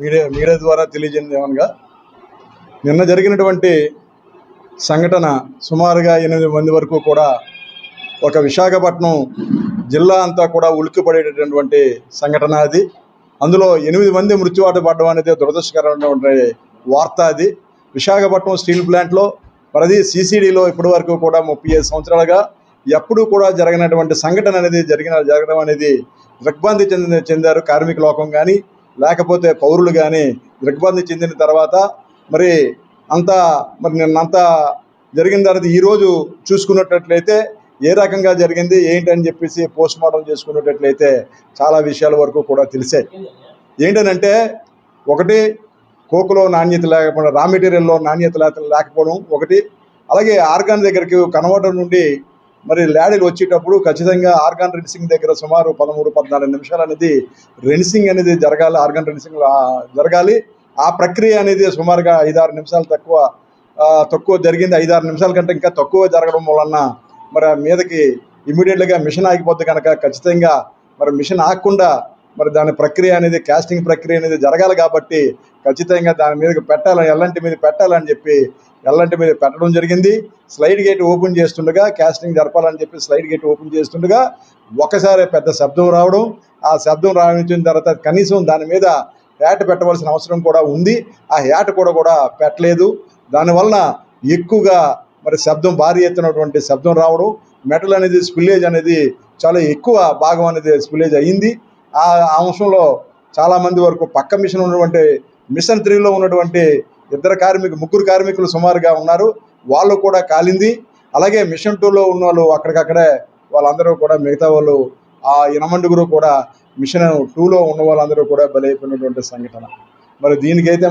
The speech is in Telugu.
మీడియా ద్వారా తెలియజేయమనగా నిన్న జరిగినటువంటి సంఘటన సుమారుగా 8 మంది వరకు కూడా ఒక విశాఖపట్నం జిల్లా అంతా కూడా ఉలిక్కిపడేటటువంటి సంఘటన అది. అందులో 8 మంది మృత్యువాత పడడం అనేది దురదృష్టకరమైనటువంటి వార్త. అది విశాఖపట్నం స్టీల్ ప్లాంట్లో ప్రతి సీసీడీలో ఇప్పటి వరకు కూడా 35 సంవత్సరాలుగా ఎప్పుడూ కూడా జరగనటువంటి సంఘటన అనేది జరగడం అనేది దిగ్భ్రాంతి చెందారు కార్మిక లోకం కానీ లేకపోతే పౌరులు కానీ. దిగ్భ్రాంతి చెందిన తర్వాత మరి నిన్నంతా జరిగిన తర్వాత ఈరోజు చూసుకున్నట్లయితే ఏ రకంగా జరిగింది ఏంటని చెప్పేసి పోస్ట్ మార్టం చేసుకున్నట్లయితే చాలా విషయాల వరకు కూడా తెలిసాయి. ఏంటనంటే ఒకటి, కోకులో నాణ్యత లేకపోవడం, రా మెటీరియల్లో నాణ్యత లేకపోవడం ఒకటి. అలాగే ఆర్గాన్ దగ్గరికి కన్వర్టర్ నుండి మరి ల్యాడీలు వచ్చేటప్పుడు ఖచ్చితంగా ఆర్గాన్ రెన్సింగ్ దగ్గర సుమారు 13-14 నిమిషాలు అనేది రెన్సింగ్ అనేది జరగాలి. ఆర్గాన్ రెన్సింగ్ జరగాలి. ఆ ప్రక్రియ అనేది సుమారుగా 5-6 నిమిషాలు తక్కువ జరిగింది. 5-6 నిమిషాల కంటే ఇంకా తక్కువ జరగడం వలన మరి మీదకి ఇమీడియట్గా మిషన్ ఆగిపోద్ది కనుక ఖచ్చితంగా మరి మిషన్ ఆగకుండా మరి దాని ప్రక్రియ అనేది కాస్టింగ్ ప్రక్రియ అనేది జరగాలి. కాబట్టి ఖచ్చితంగా దాని మీదకి ఎల్లంటి మీద పెట్టాలని చెప్పి ఎల్లంటి మీద పెట్టడం జరిగింది. స్లైడ్ గేట్ ఓపెన్ చేస్తుండగా కాస్టింగ్ జరపాలని చెప్పి స్లైడ్ గేట్ ఓపెన్ చేస్తుండగా ఒకసారి పెద్ద శబ్దం రావడం, ఆ శబ్దం రావించిన తర్వాత కనీసం దాని మీద హ్యాట్ పెట్టవలసిన అవసరం కూడా ఉంది. ఆ హ్యాట్ కూడా పెట్టలేదు. దానివల్ల ఎక్కువగా మరి శబ్దం భారీ ఎత్తునటువంటి శబ్దం రావడం, మెటల్ అనేది స్పిల్లేజ్ అనేది చాలా ఎక్కువ భాగం అనేది స్పిల్లేజ్ అయ్యింది. ఆ అంశంలో చాలామంది వరకు పక్క మిషన్ ఉన్నటువంటి మిషన్ 3లో ఉన్నటువంటి ముగ్గురు కార్మికులు సుమారుగా ఉన్నారు, వాళ్ళు కూడా కాలింది. అలాగే మిషన్ 2లో ఉన్న వాళ్ళు అక్కడికక్కడే వాళ్ళందరూ కూడా మిగతా వాళ్ళు ఆ 8 కూడా మిషన్ 2లో ఉన్న వాళ్ళందరూ కూడా బలైపోయినటువంటి సంఘటన. మరి దీనికైతే